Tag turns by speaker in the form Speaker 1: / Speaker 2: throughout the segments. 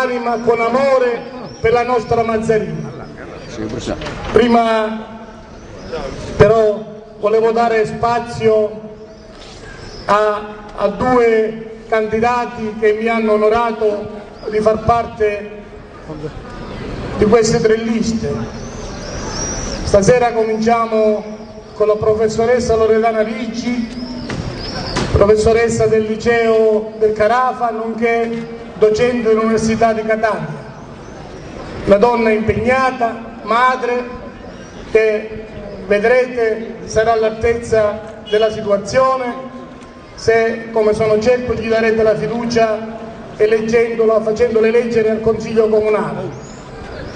Speaker 1: l'anima con amore per la nostra Mazzarino. Prima però volevo dare spazio a due candidati che mi hanno onorato di far parte di queste tre liste. Stasera cominciamo con la professoressa Loredana Ricci, professoressa del liceo del Carafa, nonché docente dell'Università di Catania. Una donna impegnata, madre, che vedrete sarà all'altezza della situazione se, come sono certo, gli darete la fiducia eleggendola, facendole eleggere al Consiglio Comunale.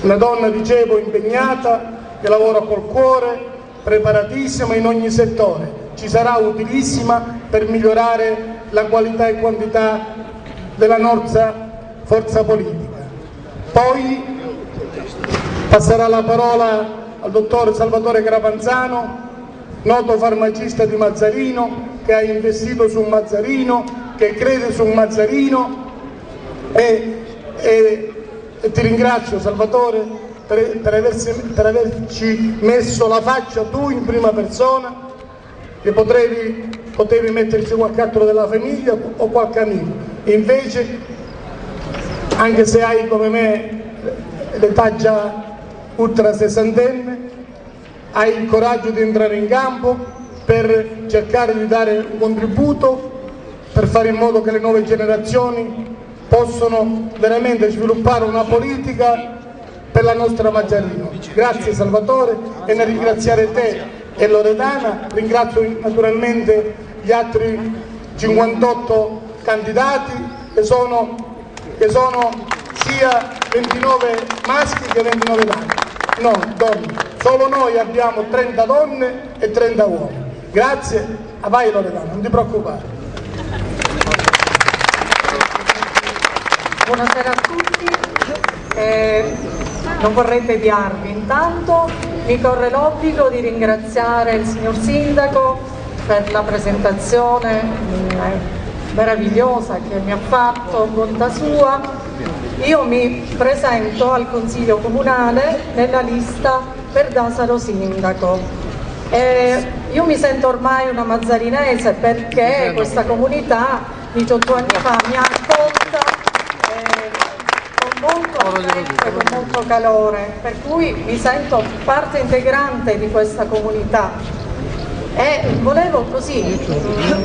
Speaker 1: Una donna, dicevo, impegnata, che lavora col cuore, preparatissima in ogni settore. Ci sarà utilissima per migliorare la qualità e quantità della nostra forza politica. Poi passerà la parola al dottor Salvatore Crapanzano, noto farmacista di Mazzarino, che ha investito su Mazzarino, che crede su Mazzarino e ti ringrazio, Salvatore, per averci messo la faccia tu in prima persona, che potevi metterci qualche altro della famiglia o qualche amico. Invece, anche se hai come me l'età già ultra sessantenne, hai il coraggio di entrare in campo per cercare di dare un contributo per fare in modo che le nuove generazioni possano veramente sviluppare una politica per la nostra Mazzarino. Grazie Salvatore, e nel ringraziare te e Loredana ringrazio naturalmente gli altri 58 candidati che sono sia 29 maschi che 29 donne. Solo noi abbiamo 30 donne e 30 uomini. Grazie, vai Loredana, non ti preoccupare.
Speaker 2: Buonasera a tutti, non vorrei tediarvi, intanto mi corre l'obbligo di ringraziare il signor Sindaco per la presentazione meravigliosa che mi ha fatto, bontà sua. Io mi presento al Consiglio Comunale nella lista per Dasaro Sindaco. Io mi sento ormai una mazzarinese perché questa comunità 18 anni fa mi ha accolta con molto affetto e con molto calore, per cui mi sento parte integrante di questa comunità e volevo così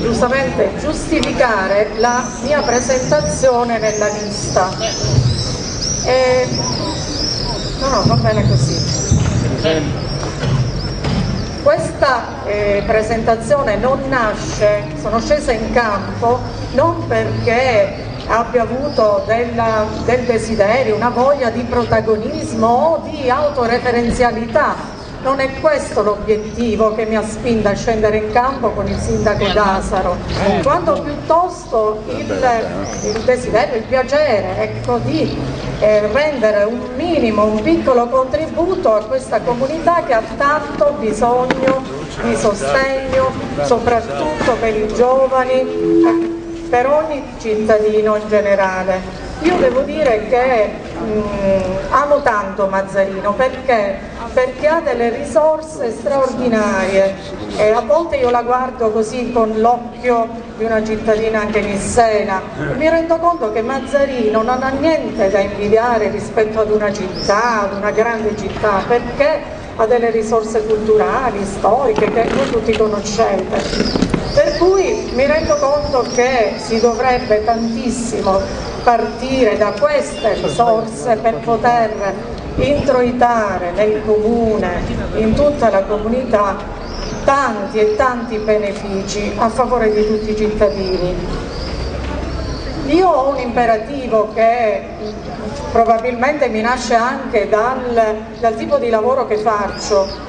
Speaker 2: giustamente giustificare la mia presentazione nella lista. No, va bene così. Questa presentazione non nasce, sono scesa in campo non perché abbia avuto del desiderio, una voglia di protagonismo o di autoreferenzialità. Non è questo l'obiettivo che mi ha spinto a scendere in campo con il sindaco Dasaro, quanto piuttosto il desiderio, il piacere, ecco, di rendere un minimo, un piccolo contributo a questa comunità che ha tanto bisogno di sostegno, soprattutto per i giovani, per ogni cittadino in generale. Io devo dire che amo tanto Mazzarino perché ha delle risorse straordinarie e a volte io la guardo così con l'occhio di una cittadina anche nissena e mi rendo conto che Mazzarino non ha niente da invidiare rispetto ad una città, ad una grande città, perché ha delle risorse culturali, storiche che voi tutti conoscete. Per cui mi rendo conto che si dovrebbe tantissimo partire da queste risorse per poter introitare nel comune, in tutta la comunità, tanti e tanti benefici a favore di tutti i cittadini. Io ho un imperativo che probabilmente mi nasce anche dal tipo di lavoro che faccio.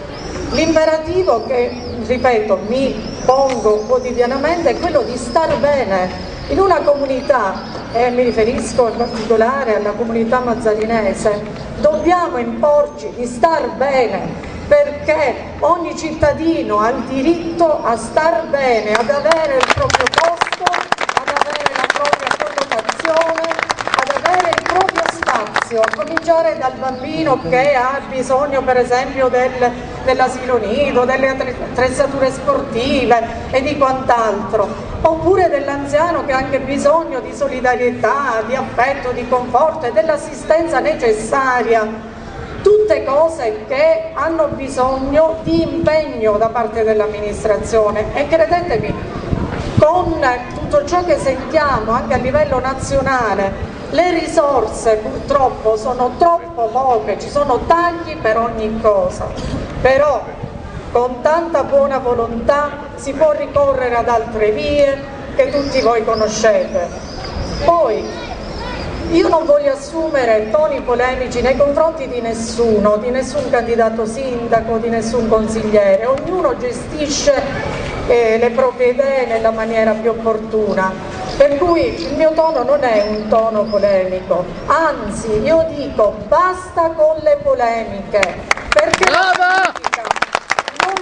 Speaker 2: L'imperativo che, ripeto, mi pongo quotidianamente è quello di star bene in una comunità, e mi riferisco in particolare alla comunità mazzarinese. Dobbiamo imporci di star bene perché ogni cittadino ha il diritto a star bene, ad avere il proprio posto, ad avere la propria collocazione, ad avere il proprio spazio, a cominciare dal bambino che ha bisogno per esempio dell'asilo nido, delle attrezzature sportive e di quant'altro, oppure dell'anziano che ha anche bisogno di solidarietà, di affetto, di conforto e dell'assistenza necessaria. Tutte cose che hanno bisogno di impegno da parte dell'amministrazione, e credetemi, con tutto ciò che sentiamo anche a livello nazionale, le risorse purtroppo sono troppo poche, ci sono tagli per ogni cosa, però con tanta buona volontà si può ricorrere ad altre vie che tutti voi conoscete. Poi io non voglio assumere toni polemici nei confronti di nessuno, di nessun candidato sindaco, di nessun consigliere, ognuno gestisce le proprie idee nella maniera più opportuna, per cui il mio tono non è un tono polemico, anzi io dico basta con le polemiche, perché la politica non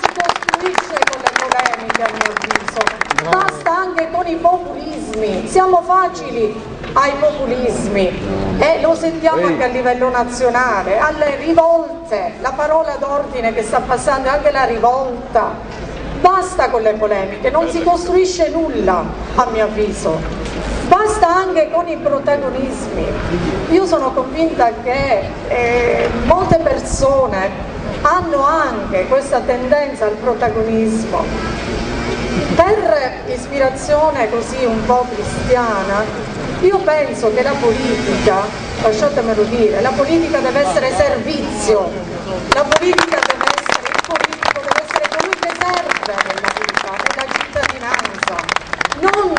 Speaker 2: si costruisce con le polemiche, a mio avviso, basta anche con i populismi, siamo facili ai populismi e lo sentiamo anche a livello nazionale, alle rivolte, la parola d'ordine che sta passando è anche la rivolta. Basta con le polemiche, non si costruisce nulla, a mio avviso. Basta anche con i protagonismi. Io sono convinta che molte persone hanno anche questa tendenza al protagonismo. Per ispirazione così un po' cristiana, io penso che la politica, lasciatemelo dire, la politica deve essere servizio, la politica deve essere, il politico deve essere colui che serve nella vita, nella cittadinanza, non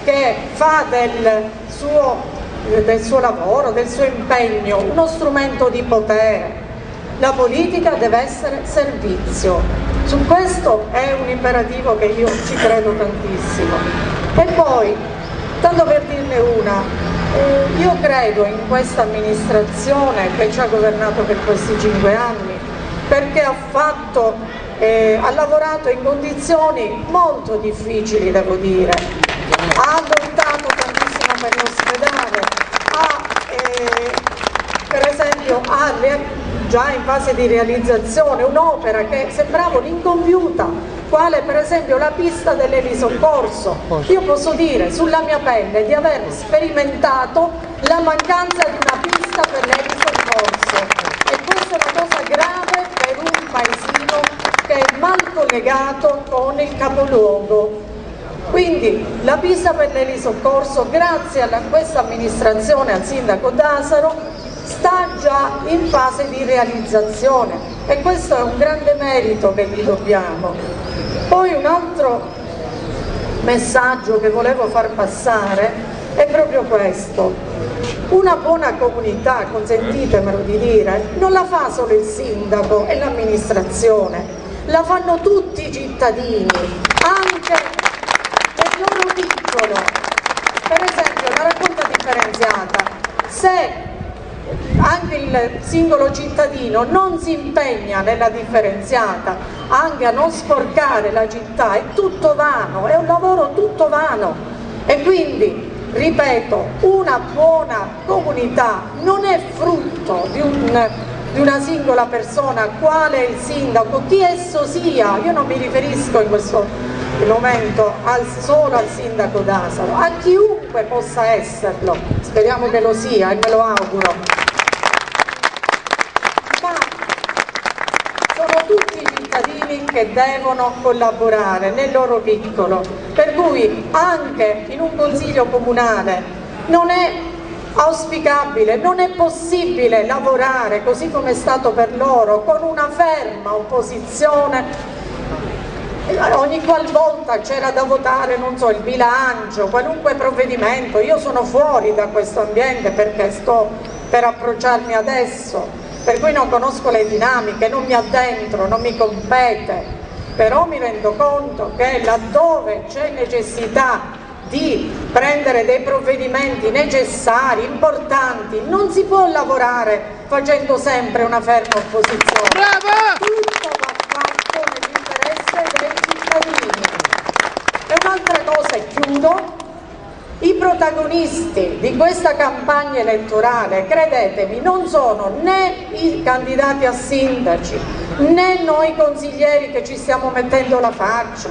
Speaker 2: che fa del suo lavoro, del suo impegno, uno strumento di potere. La politica deve essere servizio. Su questo è un imperativo che io ci credo tantissimo. E poi, tanto per dirne una, io credo in questa amministrazione che ci ha governato per questi 5 anni, perché ha lavorato in condizioni molto difficili, devo dire, ha lottato tantissimo per l'ospedale, per esempio già in fase di realizzazione un'opera che sembrava un'incompiuta, quale per esempio la pista dell'elisoccorso. Io posso dire sulla mia pelle di aver sperimentato la mancanza di una pista per l'elisoccorso, e questa è una cosa grave per un paesino che è mal collegato con il capoluogo. Quindi la pista per l'elisoccorso, grazie a questa amministrazione, al sindaco D'Asaro, sta già in fase di realizzazione, e questo è un grande merito che gli dobbiamo. Poi un altro messaggio che volevo far passare è proprio questo: una buona comunità, consentitemelo di dire, non la fa solo il sindaco e l'amministrazione, la fanno tutti i cittadini, anche nel loro piccolo. Per esempio la raccolta differenziata, se anche il singolo cittadino non si impegna nella differenziata anche a non sporcare la città, è tutto vano, è un lavoro tutto vano. E quindi, ripeto, una buona comunità non è frutto di una singola persona, quale è il sindaco, chi esso sia. Io non mi riferisco in questo momento solo al sindaco D'Asaro, a chiunque possa esserlo, speriamo che lo sia e me lo auguro. Sono tutti i cittadini che devono collaborare nel loro piccolo, per cui anche in un consiglio comunale non è auspicabile, non è possibile lavorare così come è stato per loro, con una ferma opposizione. Ogni qualvolta c'era da votare, non so, il bilancio, qualunque provvedimento, io sono fuori da questo ambiente perché sto per approcciarmi adesso, per cui non conosco le dinamiche, non mi addentro, non mi compete, però mi rendo conto che laddove c'è necessità di prendere dei provvedimenti necessari, importanti, non si può lavorare facendo sempre una ferma opposizione. Brava! Tutto va fatto nell'interesse dei cittadini. E un'altra cosa, e chiudo, i protagonisti di questa campagna elettorale, credetemi, non sono né i candidati a sindaci né noi consiglieri che ci stiamo mettendo la faccia.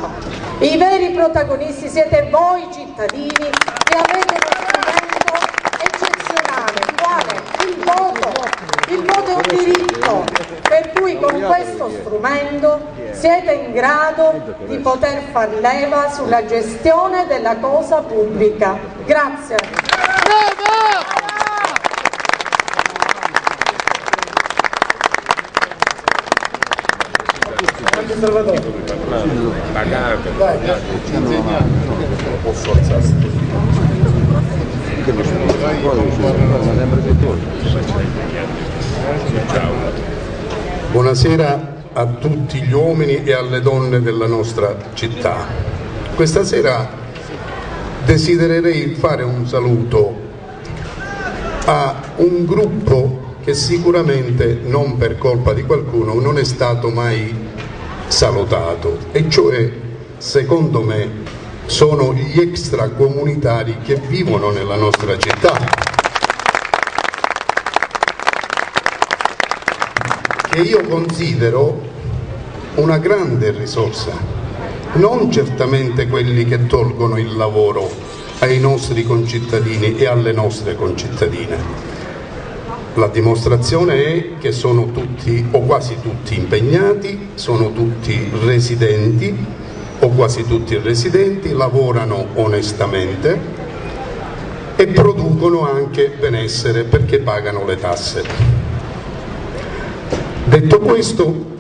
Speaker 2: I veri protagonisti siete voi cittadini che avete uno strumento eccezionale, quale il voto. Il voto è un diritto, per cui con questo strumento siete in grado di poter far leva sulla gestione della cosa pubblica. Grazie.
Speaker 3: Buonasera a tutti gli uomini e alle donne della nostra città. Questa sera desidererei fare un saluto a un gruppo che sicuramente, non per colpa di qualcuno, non è stato mai salutato, e cioè, secondo me, sono gli extracomunitari che vivono nella nostra città, che io considero una grande risorsa, non certamente quelli che tolgono il lavoro ai nostri concittadini e alle nostre concittadine. La dimostrazione è che sono tutti o quasi tutti impegnati, sono tutti residenti o quasi tutti residenti, lavorano onestamente e producono anche benessere perché pagano le tasse. Detto questo,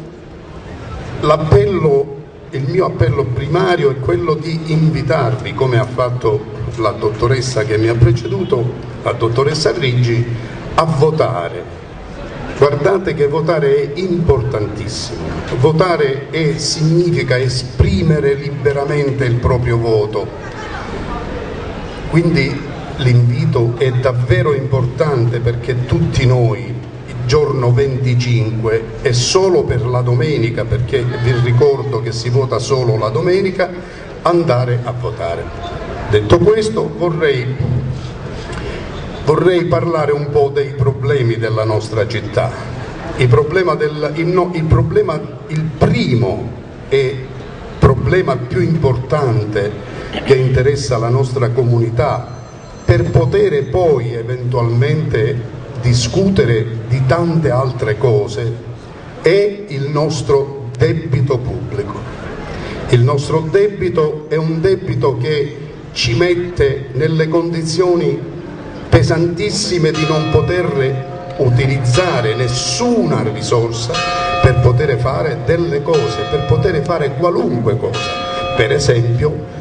Speaker 3: il mio appello primario è quello di invitarvi, come ha fatto la dottoressa che mi ha preceduto, la dottoressa Riggi, a votare. Guardate che votare è importantissimo. Votare significa esprimere liberamente il proprio voto. Quindi l'invito è davvero importante, perché tutti noi, giorno 25 e solo per la domenica, perché vi ricordo che si vota solo la domenica, andare a votare. Detto questo, vorrei parlare un po' dei problemi della nostra città. Il primo e problema più importante che interessa la nostra comunità, per poter poi eventualmente discutere di tante altre cose, è il nostro debito pubblico. Il nostro debito è un debito che ci mette nelle condizioni pesantissime di non poter utilizzare nessuna risorsa per poter fare delle cose, per poter fare qualunque cosa. Per esempio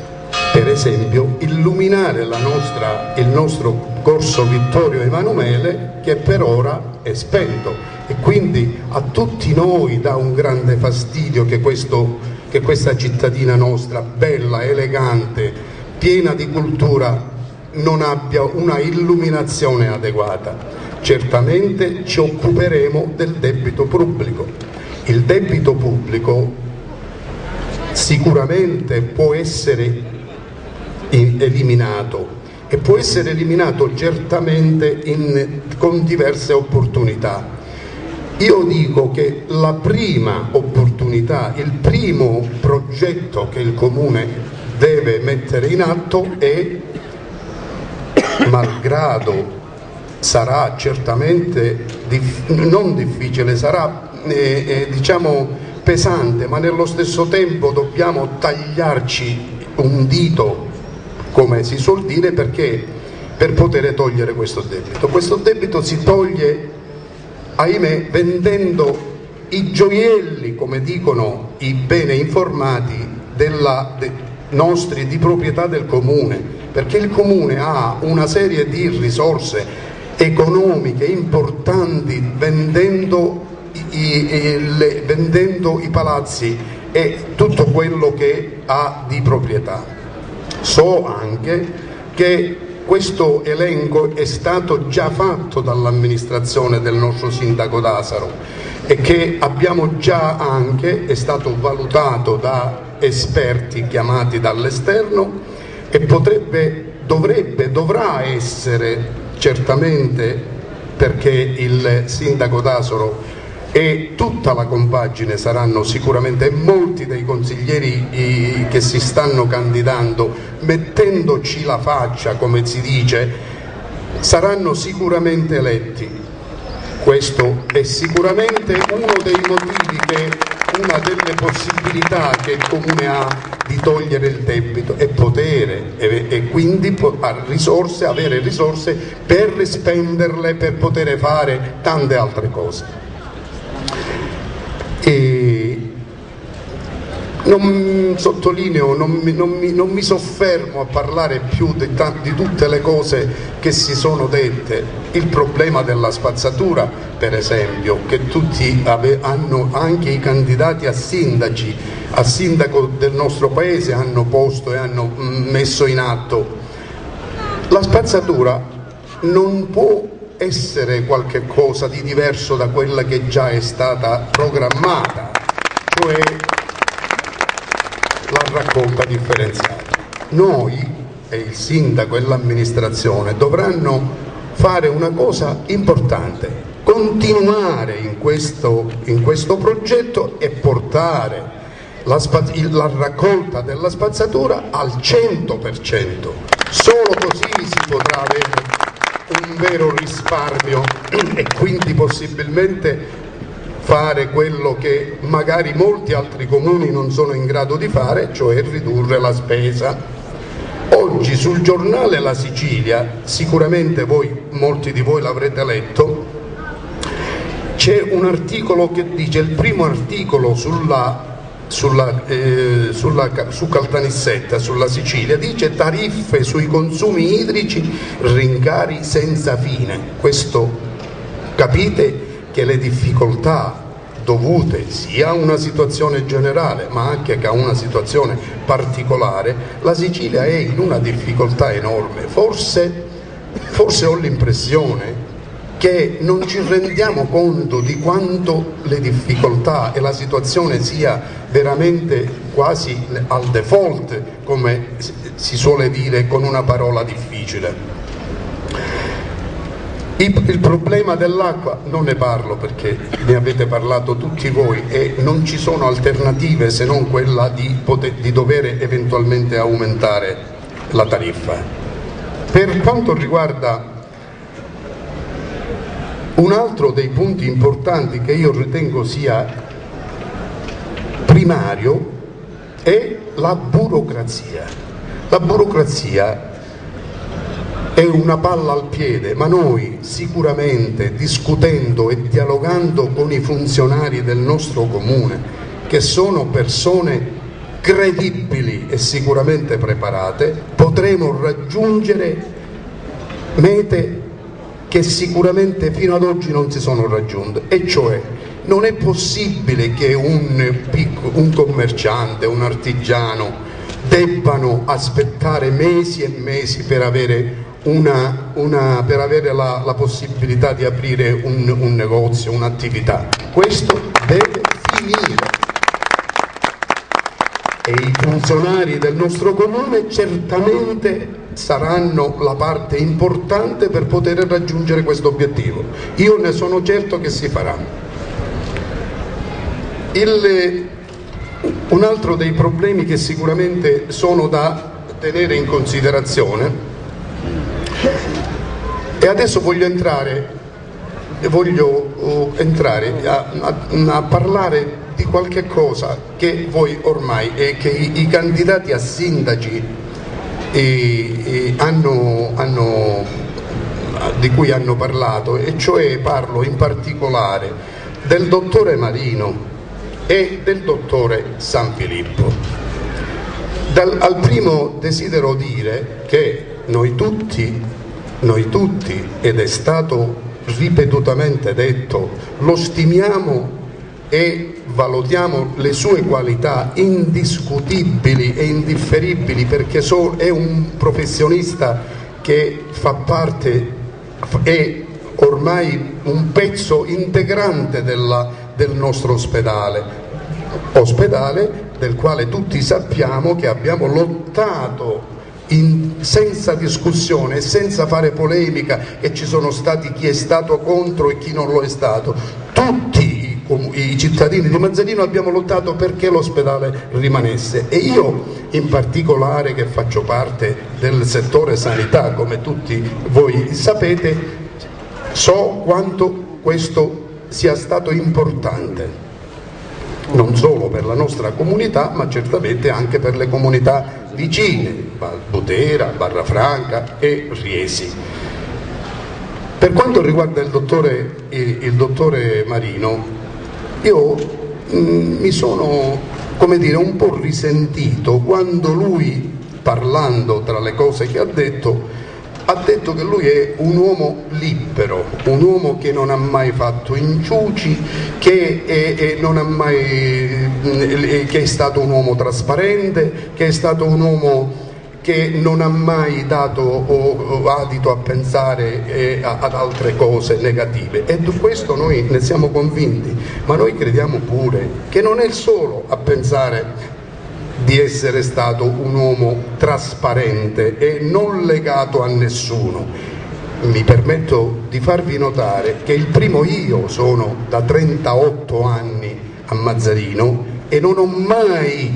Speaker 3: illuminare il nostro corso Vittorio Emanuele, che per ora è spento, e quindi a tutti noi dà un grande fastidio che questa cittadina nostra, bella, elegante, piena di cultura, non abbia una illuminazione adeguata. Certamente ci occuperemo del debito pubblico. Il debito pubblico sicuramente può essere eliminato, e può essere eliminato certamente con diverse opportunità. Io dico che la prima opportunità, il primo progetto che il Comune deve mettere in atto è, malgrado sarà certamente non difficile, sarà diciamo pesante, ma nello stesso tempo dobbiamo tagliarci un dito, come si suol dire, perché per poter togliere questo debito. Questo debito si toglie, ahimè, vendendo i gioielli, come dicono i bene informati, nostri di proprietà del Comune, perché il Comune ha una serie di risorse economiche importanti vendendo i palazzi e tutto quello che ha di proprietà. So anche che questo elenco è stato già fatto dall'amministrazione del nostro sindaco D'Asaro e che abbiamo già anche, è stato valutato da esperti chiamati dall'esterno, e potrebbe dovrà essere certamente, perché il sindaco Tasoro e tutta la compagine saranno sicuramente, molti dei consiglieri che si stanno candidando, mettendoci la faccia, come si dice, saranno sicuramente eletti. Questo è sicuramente uno dei motivi, una delle possibilità che il Comune ha di togliere il debito e potere, e quindi avere risorse per spenderle, per poter fare tante altre cose. E non sottolineo, non mi soffermo a parlare più di tutte le cose che si sono dette. Il problema della spazzatura, per esempio, che tutti hanno, anche i candidati a sindaco del nostro paese hanno posto e hanno messo in atto. La spazzatura non può essere qualche cosa di diverso da quella che già è stata programmata, cioè la raccolta differenziata. Noi e il sindaco e l'amministrazione dovranno fare una cosa importante: continuare in questo progetto e portare la raccolta della spazzatura al 100%. Solo così si potrà avere un vero risparmio e quindi possibilmente fare quello che magari molti altri comuni non sono in grado di fare, cioè ridurre la spesa. Oggi sul giornale La Sicilia, sicuramente molti di voi l'avrete letto, c'è un articolo che dice, il primo articolo su Caltanissetta, sulla Sicilia, dice: tariffe sui consumi idrici, rincari senza fine. Questo, capite che le difficoltà dovute sia a una situazione generale ma anche a una situazione particolare, la Sicilia è in una difficoltà enorme. Forse ho l'impressione che non ci rendiamo conto di quanto le difficoltà e la situazione sia veramente quasi al default, come si suole dire con una parola difficile. Il problema dell'acqua non ne parlo perché ne avete parlato tutti voi e non ci sono alternative se non quella di dover eventualmente aumentare la tariffa. Per quanto riguarda un altro dei punti importanti che io ritengo sia primario è la burocrazia. La burocrazia è una palla al piede, ma noi sicuramente, discutendo e dialogando con i funzionari del nostro comune, che sono persone credibili e sicuramente preparate, potremo raggiungere mete che sicuramente fino ad oggi non si sono raggiunte, e cioè non è possibile che un commerciante, un artigiano debbano aspettare mesi e mesi per avere la possibilità di aprire un negozio, un'attività. Questo deve finire e i funzionari del nostro comune certamente saranno la parte importante per poter raggiungere questo obiettivo. Io ne sono certo che si farà. Un altro dei problemi che sicuramente sono da tenere in considerazione, e adesso voglio entrare a parlare di qualche cosa che voi ormai e che i candidati a sindaci di cui hanno parlato, e cioè parlo in particolare del dottore Marino e del dottore Sanfilippo. Al primo desidero dire che noi tutti, ed è stato ripetutamente detto, lo stimiamo e valutiamo le sue qualità indiscutibili e indifferibili, perché è un professionista che fa parte, è ormai un pezzo integrante del nostro ospedale del quale tutti sappiamo che abbiamo lottato senza discussione, senza fare polemica che ci sono stati chi è stato contro e chi non lo è stato. Tutti i cittadini di Mazzarino abbiamo lottato perché l'ospedale rimanesse, e io in particolare, che faccio parte del settore sanità, come tutti voi sapete, so quanto questo sia stato importante, non solo per la nostra comunità ma certamente anche per le comunità vicine, Butera, Barrafranca e Riesi. Per quanto riguarda il dottore Marino, io mi sono, come dire, un po' risentito quando lui, parlando tra le cose che ha detto che lui è un uomo libero, un uomo che non ha mai fatto inciuci, che è stato un uomo trasparente, che è stato un uomo che non ha mai dato adito a pensare ad altre cose negative, e di questo noi ne siamo convinti, ma noi crediamo pure che non è il solo a pensare di essere stato un uomo trasparente e non legato a nessuno. Mi permetto di farvi notare che il primo io sono da 38 anni a Mazzarino e non ho mai,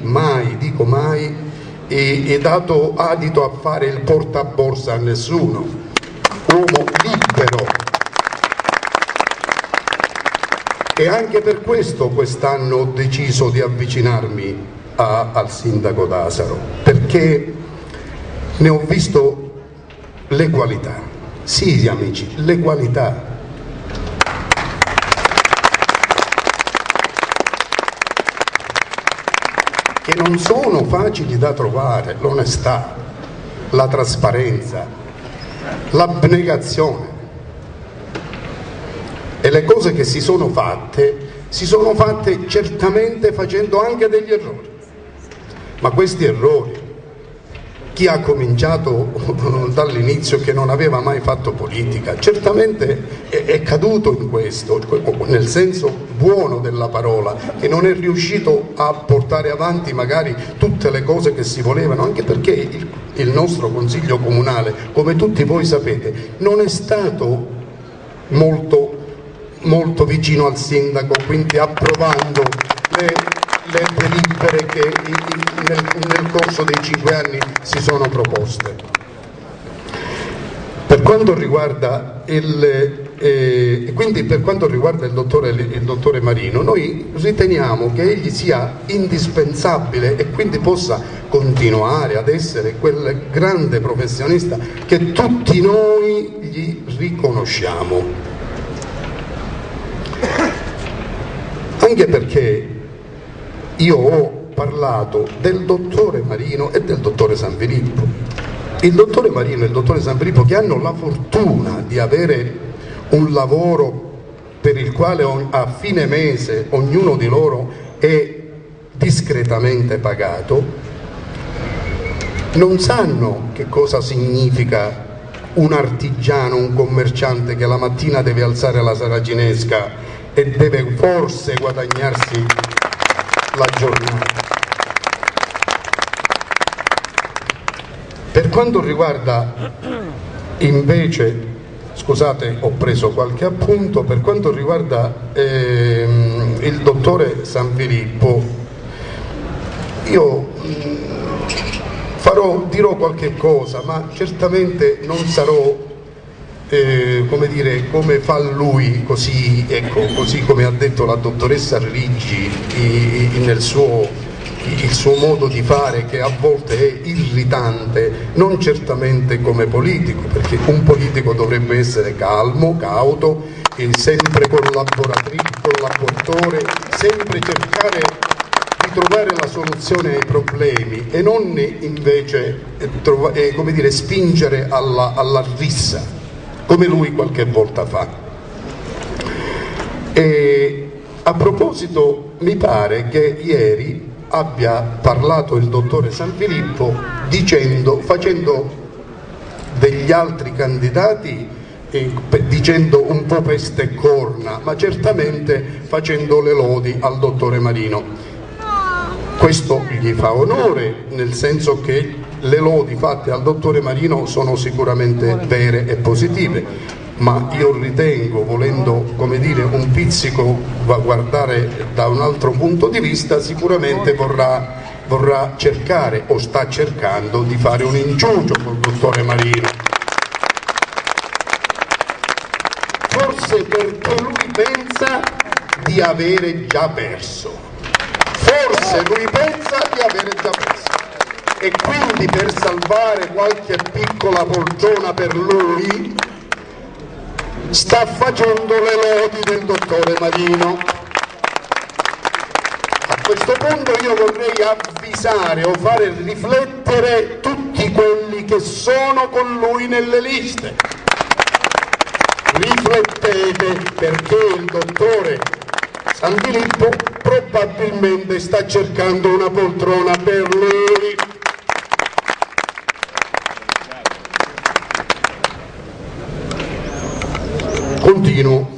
Speaker 3: dico mai, dato adito a fare il portaborsa a nessuno, uomo libero. E anche per questo quest'anno ho deciso di avvicinarmi al sindaco D'Asaro, perché ne ho visto le qualità. Sì, amici, le qualità. Che non sono facili da trovare: l'onestà, la trasparenza, l'abnegazione. E le cose che si sono fatte certamente facendo anche degli errori. Ma questi errori, chi ha cominciato dall'inizio, che non aveva mai fatto politica, certamente è caduto in questo, nel senso buono della parola, che non è riuscito a portare avanti magari tutte le cose che si volevano, anche perché il nostro Consiglio Comunale, come tutti voi sapete, non è stato molto vicino al sindaco, quindi approvando le delibere che nel corso dei 5 anni si sono proposte. Per quanto riguarda il dottore Marino, noi riteniamo che egli sia indispensabile e quindi possa continuare ad essere quel grande professionista che tutti noi gli riconosciamo. Anche perché io ho parlato del dottore Marino e del dottore Sanfilippo. Il dottore Marino e il dottore Sanfilippo, che hanno la fortuna di avere un lavoro per il quale a fine mese ognuno di loro è discretamente pagato, non sanno che cosa significa un artigiano, un commerciante che la mattina deve alzare la saracinesca e deve forse guadagnarsi la giornata. Per quanto riguarda invece, scusate, ho preso qualche appunto, per quanto riguarda il dottore Sanfilippo, io dirò qualche cosa, ma certamente non sarò come dire, come fa lui, così, ecco, così come ha detto la dottoressa Riggi il suo modo di fare, che a volte è irritante, non certamente come politico, perché un politico dovrebbe essere calmo, cauto, e sempre collaboratore, sempre cercare di trovare la soluzione ai problemi e non invece come dire, spingere alla rissa, come lui qualche volta fa. E a proposito, mi pare che ieri abbia parlato il dottore Sanfilippo facendo degli altri candidati, dicendo un po' peste e corna, ma certamente facendo le lodi al dottore Marino. Questo gli fa onore, nel senso che le lodi fatte al dottore Marino sono sicuramente vere e positive, ma io ritengo, volendo, come dire, un pizzico guardare da un altro punto di vista, sicuramente vorrà cercare o sta cercando di fare un inciucio col dottore Marino. Forse perché lui pensa di avere già perso. Forse lui pensa di avere già perso. E quindi per salvare qualche piccola poltrona per lui sta facendo le lodi del dottore Marino. A questo punto io vorrei avvisare o fare riflettere tutti quelli che sono con lui nelle liste. Riflettete, perché il dottore Sanfilippo probabilmente sta cercando una poltrona per lui. Continuo.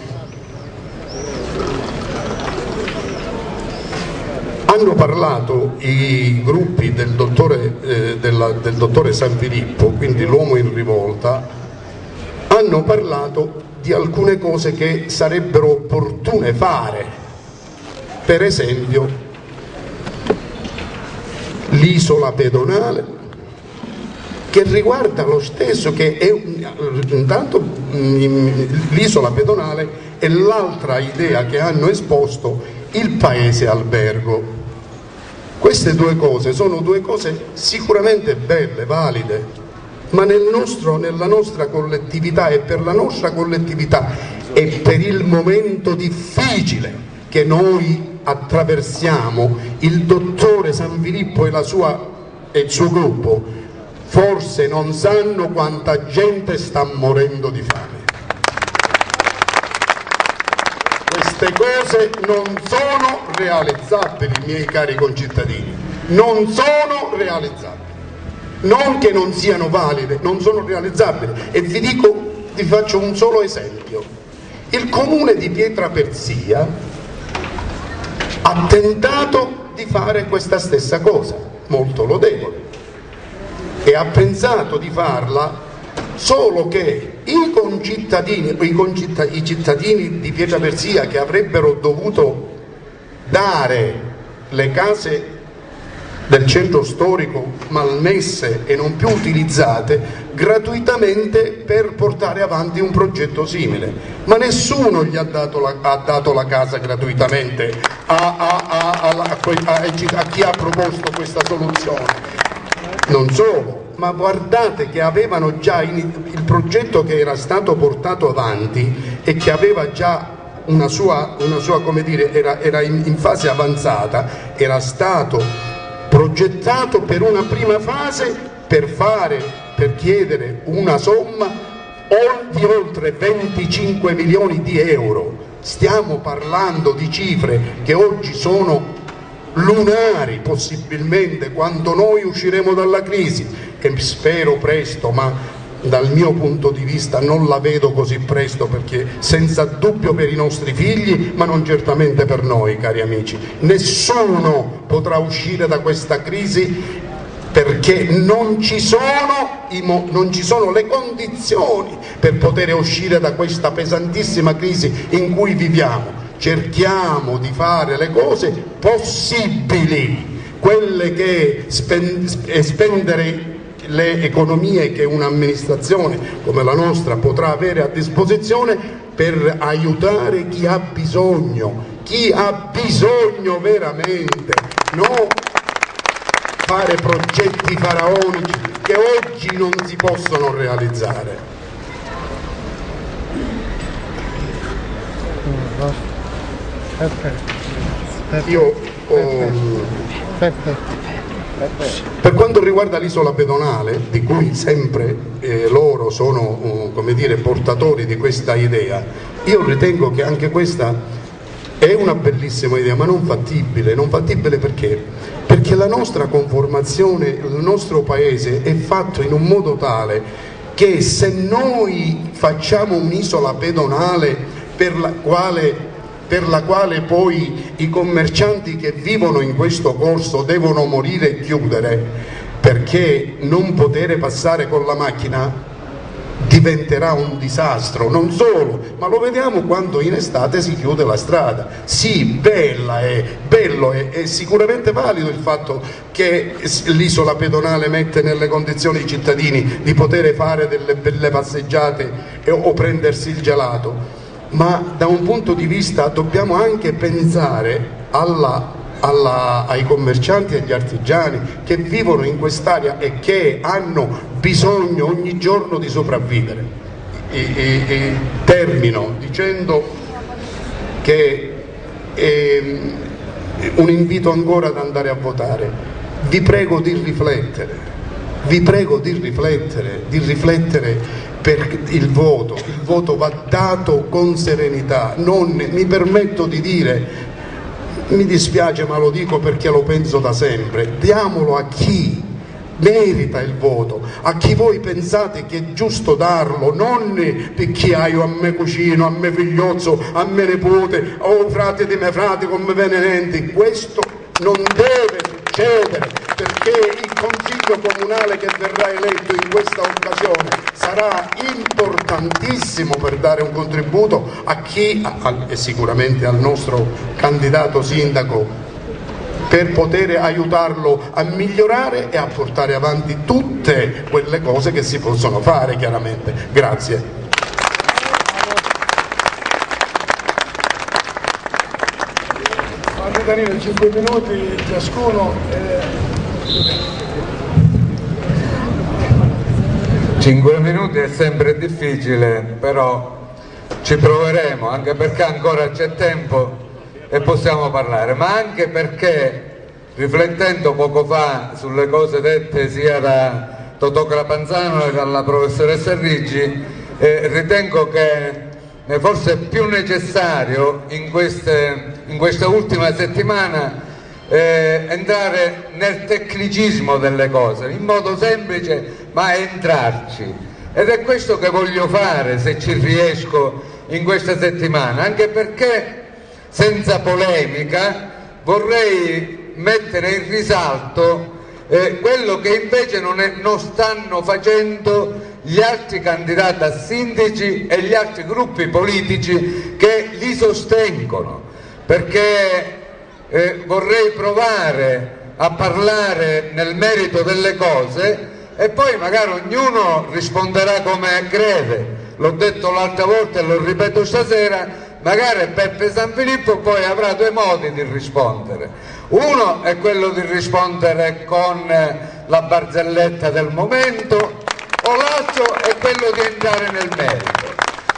Speaker 3: Hanno parlato i gruppi del dottore Sanfilippo, quindi l'uomo in rivolta, hanno parlato di alcune cose che sarebbero opportune fare, per esempio l'isola pedonale, che riguarda lo stesso, che è intanto l'isola pedonale, e l'altra idea che hanno esposto, il paese albergo. Queste due cose sono due cose sicuramente belle, valide, ma nella nostra collettività e per la nostra collettività e per il momento difficile che noi attraversiamo, il dottore Sanfilippo e il suo gruppo forse non sanno quanta gente sta morendo di fame. Queste cose non sono realizzabili, miei cari concittadini, non sono realizzabili. Non che non siano valide, non sono realizzabili. E vi faccio un solo esempio. Il comune di Pietraperzia ha tentato di fare questa stessa cosa, molto lodevole, e ha pensato di farla, solo che i cittadini di Pietraperzia, che avrebbero dovuto dare le case del centro storico malmesse e non più utilizzate gratuitamente per portare avanti un progetto simile, ma nessuno gli ha dato la casa gratuitamente a chi ha proposto questa soluzione. Non solo, ma guardate che avevano già il progetto che era stato portato avanti e che aveva già una sua come dire, era in fase avanzata, era stato progettato per una prima fase per chiedere una somma di oltre 25 milioni di euro. Stiamo parlando di cifre che oggi sono lunari, possibilmente, quando noi usciremo dalla crisi, che spero presto, ma dal mio punto di vista non la vedo così presto, perché senza dubbio per i nostri figli, ma non certamente per noi, cari amici. Nessuno potrà uscire da questa crisi perché non ci sono le condizioni per poter uscire da questa pesantissima crisi in cui viviamo. Cerchiamo di fare le cose possibili, quelle che spendere le economie che un'amministrazione come la nostra potrà avere a disposizione per aiutare chi ha bisogno veramente, non fare progetti faraonici che oggi non si possono realizzare. Io per quanto riguarda l'isola pedonale, di cui sempre loro sono come dire, portatori di questa idea, io ritengo che anche questa è una bellissima idea, ma non fattibile. Non fattibile perché? Perché la nostra conformazione, il nostro paese è fatto in un modo tale che se noi facciamo un'isola pedonale per la quale poi i commercianti che vivono in questo corso devono morire e chiudere, perché non poter passare con la macchina diventerà un disastro. Non solo, ma lo vediamo quando in estate si chiude la strada. Sì, bello è sicuramente valido il fatto che l'isola pedonale mette nelle condizioni i cittadini di poter fare delle belle passeggiate o prendersi il gelato, ma da un punto di vista dobbiamo anche pensare ai commercianti e agli artigiani che vivono in quest'area e che hanno bisogno ogni giorno di sopravvivere. Termino dicendo che un invito ancora ad andare a votare. Vi prego di riflettere, per il voto va dato con serenità. Non mi permetto di dire, mi dispiace ma lo dico perché lo penso da sempre, diamolo a chi merita il voto, a chi voi pensate che è giusto darlo, non picchiaio a me cugino, a me figliozzo, a me nipote, o frati di me frati come venenenti. Questo non deve succedere, perché il consiglio comunale che verrà eletto in questa occasione sarà importantissimo per dare un contributo a chi, e sicuramente al nostro candidato sindaco, per poter aiutarlo a migliorare e a portare avanti tutte quelle cose che si possono fare, chiaramente. Grazie.
Speaker 1: Danilo, 5 minuti ciascuno.
Speaker 4: 5 minuti è sempre difficile, però ci proveremo, anche perché ancora c'è tempo e possiamo parlare, ma anche perché, riflettendo poco fa sulle cose dette sia da Totò Crapanzano che dalla professoressa Riggi, ritengo che forse è più necessario in questa ultima settimana entrare nel tecnicismo delle cose, in modo semplice, ma entrarci, ed è questo che voglio fare, se ci riesco, in questa settimana, anche perché, senza polemica, vorrei mettere in risalto quello che invece non stanno facendo gli altri candidati a sindaci e gli altri gruppi politici che li sostengono, perché vorrei provare a parlare nel merito delle cose e poi magari ognuno risponderà come crede. L'ho detto l'altra volta e lo ripeto stasera, magari Peppe Sanfilippo poi avrà due modi di rispondere. Uno è quello di rispondere con la barzelletta del momento, o l'altro è quello di entrare nel merito.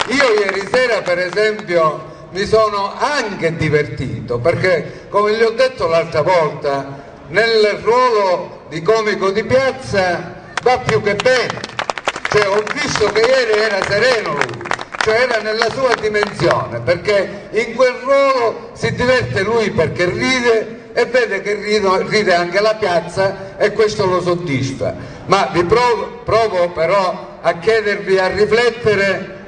Speaker 4: Io ieri sera, per esempio, mi sono anche divertito, perché, come gli ho detto l'altra volta, nel ruolo di comico di piazza va più che bene. Cioè, ho visto che ieri era sereno lui, cioè era nella sua dimensione, perché in quel ruolo si diverte lui perché ride e vede che ride anche la piazza e questo lo soddisfa. Ma vi provo però a chiedervi a riflettere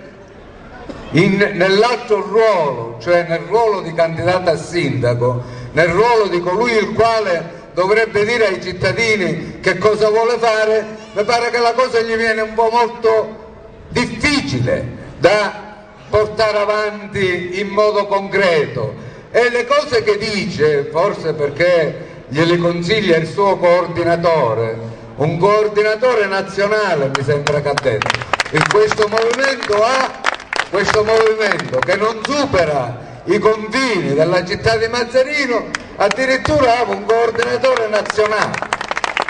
Speaker 4: nell'altro ruolo, cioè nel ruolo di candidato a sindaco, nel ruolo di colui il quale dovrebbe dire ai cittadini che cosa vuole fare. Mi pare che la cosa gli viene un po' molto difficile da portare avanti in modo concreto, e le cose che dice, forse perché gliele consiglia il suo coordinatore, un coordinatore nazionale mi sembra che ha detto, questo movimento che non supera i confini della città di Mazzarino, addirittura ha un coordinatore nazionale.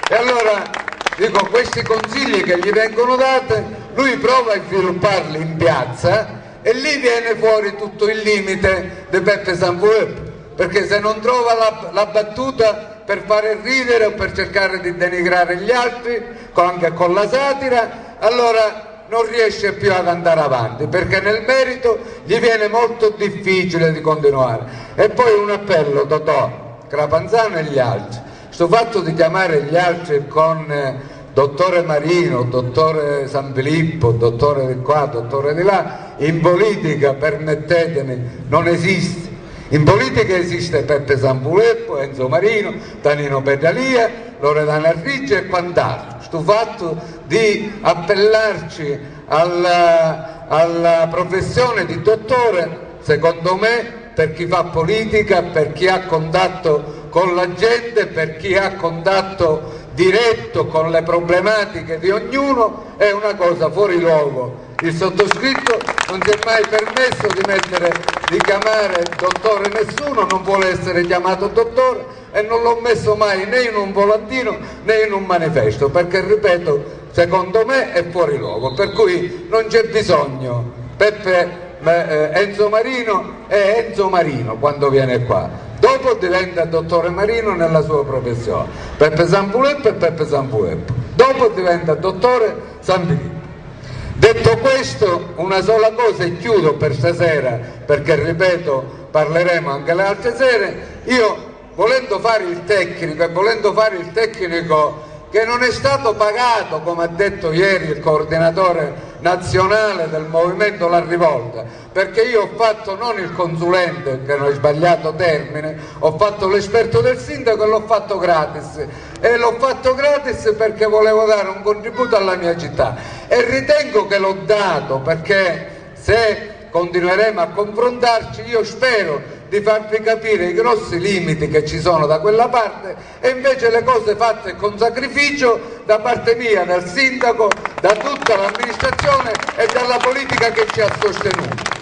Speaker 4: E allora dico, questi consigli che gli vengono dati, lui prova a svilupparli in piazza e lì viene fuori tutto il limite di Peppe Sanfilippo, perché se non trova la battuta per fare ridere o per cercare di denigrare gli altri, anche con la satira, allora non riesce più ad andare avanti, perché nel merito gli viene molto difficile di continuare. E poi un appello, Totò Crapanzano e gli altri, sto fatto di chiamare gli altri con dottore Marino, dottore Sanfilippo, dottore di qua, dottore di là, in politica, permettetemi, non esiste. In politica esiste Peppe Sanfilippo, Enzo Marino, Tanino Pedalia, Loredana Ricci e quant'altro. Sto fatto di appellarci alla professione di dottore, secondo me, per chi fa politica, per chi ha contatto con la gente, per chi ha contatto diretto con le problematiche di ognuno, è una cosa fuori luogo. Il sottoscritto non si è mai permesso di chiamare dottore nessuno, non vuole essere chiamato dottore e non l'ho messo mai né in un volantino né in un manifesto, perché ripeto, secondo me è fuori luogo, per cui non c'è bisogno. Enzo Marino è Enzo Marino quando viene qua, dopo diventa dottore Marino nella sua professione. Peppe Sampuleppo è Peppe Sampuleppo, dopo diventa dottore Sanfilippo. Detto questo, una sola cosa e chiudo per stasera, perché ripeto parleremo anche le altre sere. Io, volendo fare il tecnico e volendo fare il tecnico che non è stato pagato, come ha detto ieri il coordinatore nazionale del movimento La Rivolta, perché io ho fatto non il consulente, che non è sbagliato termine, ho fatto l'esperto del sindaco e l'ho fatto gratis, e l'ho fatto gratis perché volevo dare un contributo alla mia città e ritengo che l'ho dato, perché se continueremo a confrontarci io spero di farvi capire i grossi limiti che ci sono da quella parte e invece le cose fatte con sacrificio da parte mia, dal sindaco, da tutta l'amministrazione e dalla politica che ci ha sostenuto.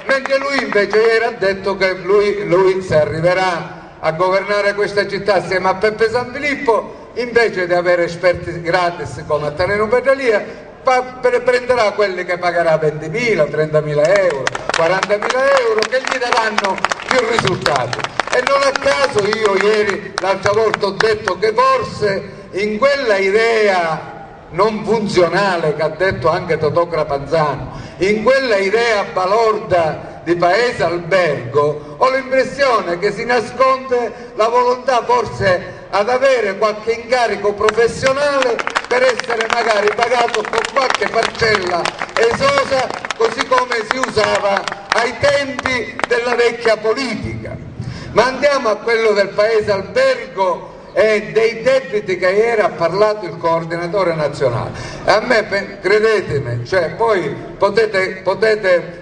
Speaker 4: Mentre lui invece ieri ha detto che lui se arriverà a governare questa città assieme a Peppe Sanfilippo, invece di avere esperti gratis come a Taneno Petralia, prenderà quelli che pagherà 20.000, 30.000 euro, 40.000 euro, che gli daranno più risultati. E non a caso io ieri, l'altra volta, ho detto che forse in quella idea non funzionale che ha detto anche Totò Crapanzano, in quella idea balorda di paese albergo, ho l'impressione che si nasconde la volontà forse ad avere qualche incarico professionale per essere magari pagato con qualche parcella esosa, così come si usava ai tempi della vecchia politica. Ma andiamo a quello del paese albergo e dei debiti che ieri ha parlato il coordinatore nazionale. A me, credetemi, cioè poi potete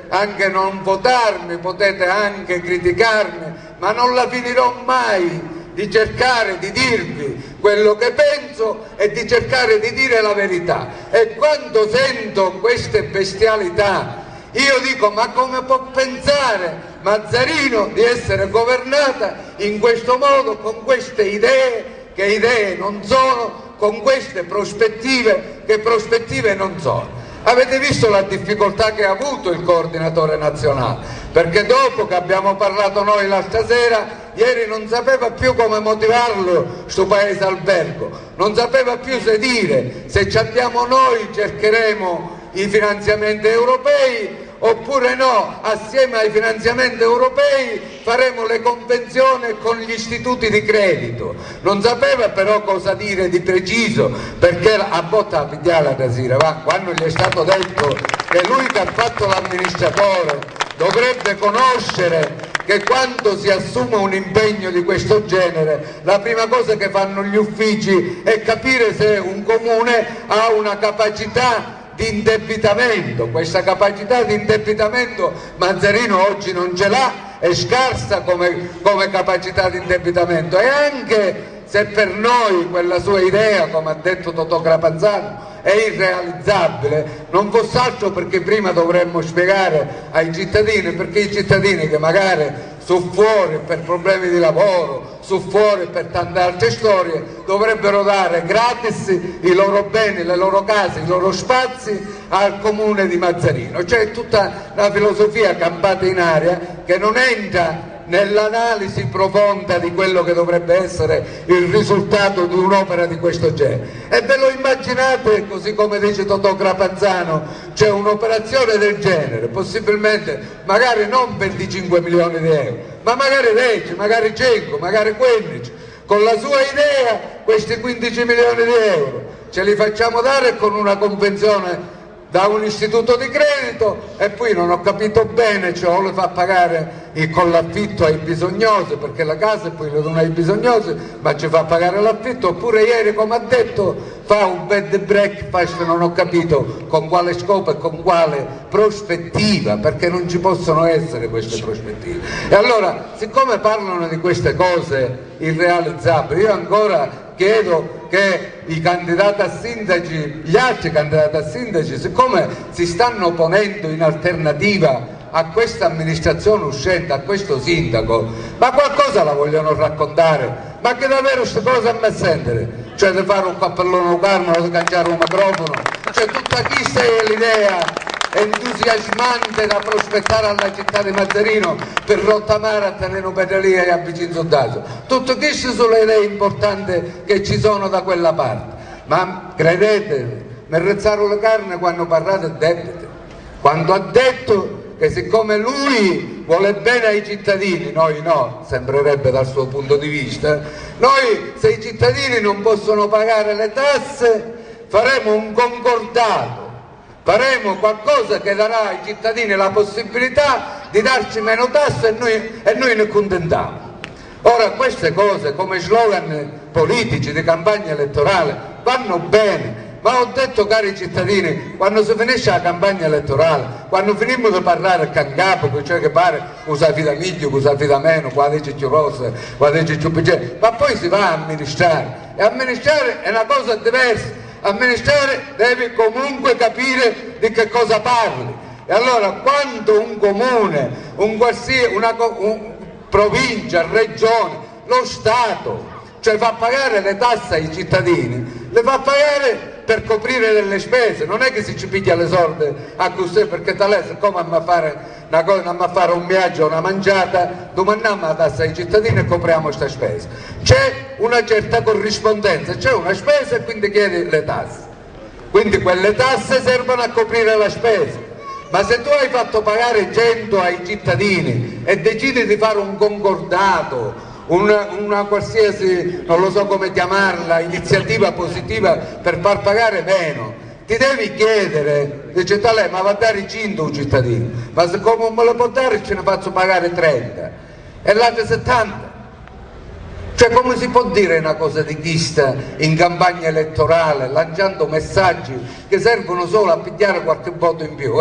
Speaker 4: anche non votarmi, potete anche criticarmi, ma non la finirò mai di cercare di dirvi quello che penso e di cercare di dire la verità. E quando sento queste bestialità io dico: ma come può pensare Mazzarino di essere governata in questo modo, con queste idee che idee non sono, con queste prospettive che prospettive non sono? Avete visto la difficoltà che ha avuto il coordinatore nazionale, perché dopo che abbiamo parlato noi l'altra sera, ieri non sapeva più come motivarlo sto paese albergo, non sapeva più se dire: se ci andiamo noi cercheremo i finanziamenti europei, oppure no, assieme ai finanziamenti europei faremo le convenzioni con gli istituti di credito. Non sapeva però cosa dire di preciso, perché a botta a pigliare la sera, quando gli è stato detto che lui che ha fatto l'amministratore dovrebbe conoscere che quando si assume un impegno di questo genere la prima cosa che fanno gli uffici è capire se un comune ha una capacità di indebitamento. Questa capacità di indebitamento Mazzarino oggi non ce l'ha, è scarsa come capacità di indebitamento, e anche se per noi quella sua idea, come ha detto Totò Crapanzano, è irrealizzabile, non fosse altro perché prima dovremmo spiegare ai cittadini, perché i cittadini che magari su fuori per problemi di lavoro, su fuori per tante altre storie, dovrebbero dare gratis i loro beni, le loro case, i loro spazi al comune di Mazzarino. C'è tutta una filosofia campata in aria che non entra nell'analisi profonda di quello che dovrebbe essere il risultato di un'opera di questo genere. E ve lo immaginate, così come dice Totò Crapanzano, c'è un'operazione del genere, possibilmente magari non 25 milioni di euro, ma magari 10, magari 5, magari 15, con la sua idea questi 15 milioni di euro ce li facciamo dare con una convenzione da un istituto di credito e poi non ho capito bene, cioè o le fa pagare con l'affitto ai bisognosi, perché la casa poi le dona ai bisognosi, ma ci fa pagare l'affitto, oppure ieri, come ha detto, fa un bed and breakfast, non ho capito con quale scopo e con quale prospettiva, perché non ci possono essere queste prospettive. E allora, siccome parlano di queste cose irrealizzabili, io ancora chiedo che i candidati a sindaci, gli altri candidati a sindaci, siccome si stanno ponendo in alternativa a questa amministrazione uscente, a questo sindaco, ma qualcosa la vogliono raccontare, ma che davvero queste cose a me sentire, cioè di fare un cappellone carno, di cangiare un microfono, cioè tutta chi sei l'idea entusiasmante da prospettare alla città di Mazzarino per rottamare a tenere un pedalia e a vicino soldato, tutto queste sono le idee importanti che ci sono da quella parte. Ma credete, mi rezzarono le carne quando parlate e debite, quando ha detto che siccome lui vuole bene ai cittadini, noi no, sembrerebbe dal suo punto di vista, noi se i cittadini non possono pagare le tasse faremo un concordato, faremo qualcosa che darà ai cittadini la possibilità di darci meno tasse e noi ne contentiamo. Ora queste cose come slogan politici di campagna elettorale vanno bene, ma ho detto, cari cittadini, quando si finisce la campagna elettorale, quando finimmo di parlare a cancapo, cioè che pare usa fida miglio, usa fida meno, qua dice più rossa, qua dice più piccolo, ma poi si va a amministrare, e amministrare è una cosa diversa, amministrare devi comunque capire di che cosa parli. E allora quando un comune, una provincia, regione, lo Stato, cioè fa pagare le tasse ai cittadini, le fa pagare per coprire delle spese, non è che si ci piglia le soldi a così, perché tale siccome andiamo a fare una cosa, andiamo a fare un viaggio, una mangiata, domandiamo la tassa ai cittadini e copriamo questa spesa. C'è una certa corrispondenza, c'è una spesa e quindi chiedi le tasse, quindi quelle tasse servono a coprire la spesa. Ma se tu hai fatto pagare 100 ai cittadini e decidi di fare un concordato, una qualsiasi, non lo so come chiamarla, iniziativa positiva per far pagare meno, ti devi chiedere, dice tale, ma va a dare 100 un cittadino, ma se come me lo può dare ce ne faccio pagare 30 e l'altro 70. Cioè come si può dire una cosa di chista in campagna elettorale lanciando messaggi che servono solo a pigliare qualche voto in più?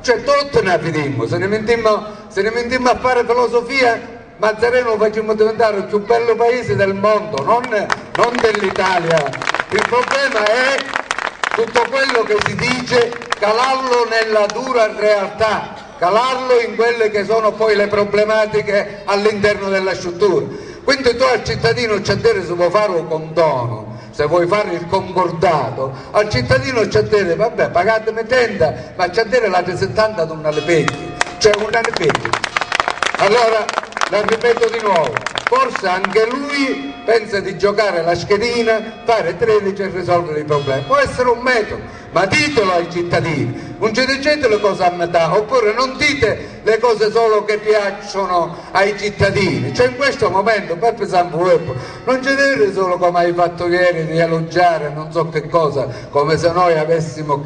Speaker 4: Cioè tutti ne avvedimmo, se ne mentimmo a fare filosofia, Mazzarino lo facciamo diventare il più bello paese del mondo, non dell'Italia. Il problema è tutto quello che si dice, calarlo nella dura realtà, calarlo in quelle che sono poi le problematiche all'interno della struttura. Quindi tu al cittadino c'è dire se vuoi fare un condono, se vuoi fare il concordato, al cittadino c'è dire vabbè pagatemi 30, ma c'è dire l'altro 70 non le peghi, cioè una ne peghi. Allora la ripeto di nuovo, forse anche lui pensa di giocare la schedina, fare 13 e risolvere i problemi, può essere un metodo, ma ditelo ai cittadini, non ci dicete le cose a metà, oppure non dite le cose solo che piacciono ai cittadini. Cioè in questo momento Peppe Sampuepo non ci dite solo come hai fatto ieri di elogiare non so che cosa, come se noi avessimo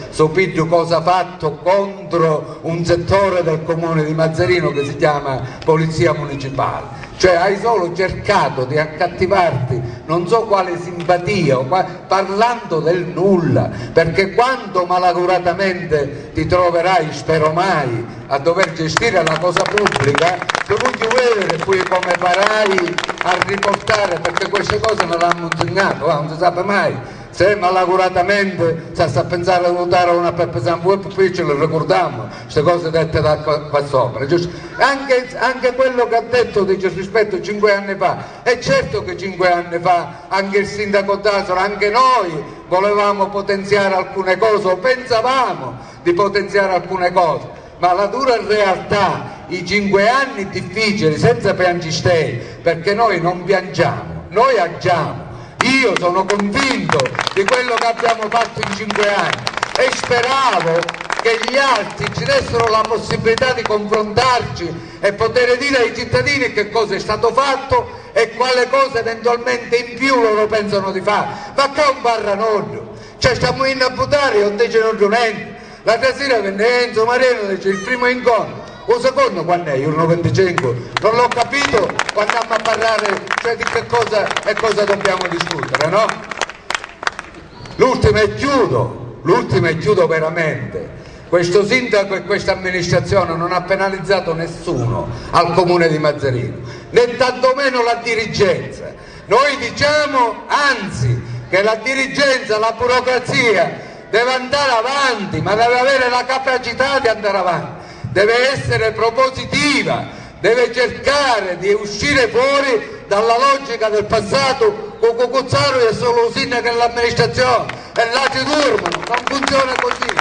Speaker 4: sopiglio cosa fatto contro un settore del comune di Mazzarino che si chiama Polizia Municipale. Cioè hai solo cercato di accattivarti non so quale simpatia parlando del nulla, perché quando malauguratamente ti troverai, spero mai, a dover gestire la cosa pubblica, tu non ti vedere poi come farai a riportare, perché queste cose me l'hanno insegnato, non si sa mai. Se malauguratamente sta a pensare a votare una Peppe Sampuepo, poi ce le ricordiamo, queste cose dette da qua sopra. Anche quello che ha detto, dice, rispetto a 5 anni fa, è certo che 5 anni fa anche il sindaco D'Asolo, anche noi volevamo potenziare alcune cose, o pensavamo di potenziare alcune cose, ma la dura realtà, i 5 anni difficili, senza piangistei, perché noi non piangiamo, noi agiamo. Io sono convinto di quello che abbiamo fatto in 5 anni e speravo che gli altri ci dessero la possibilità di confrontarci e poter dire ai cittadini che cosa è stato fatto e quale cosa eventualmente in più loro pensano di fare. Ma che è un barranoggio, cioè stiamo in a votare e non dicono niente. L'altra sera venne Enzo Marino e dice il primo incontro, o secondo quando è? Io 95, non l'ho capito quando andiamo a parlare, cioè di che cosa e cosa dobbiamo discutere, no? L'ultima e chiudo veramente. Questo sindaco e questa amministrazione non ha penalizzato nessuno al comune di Mazzarino, né tantomeno la dirigenza. Noi diciamo anzi che la dirigenza, la burocrazia deve andare avanti, ma deve avere la capacità di andare avanti, deve essere propositiva, deve cercare di uscire fuori dalla logica del passato, con Cucuzzaro è solo un sindaco dell'amministrazione e là ci durmono, non funziona così,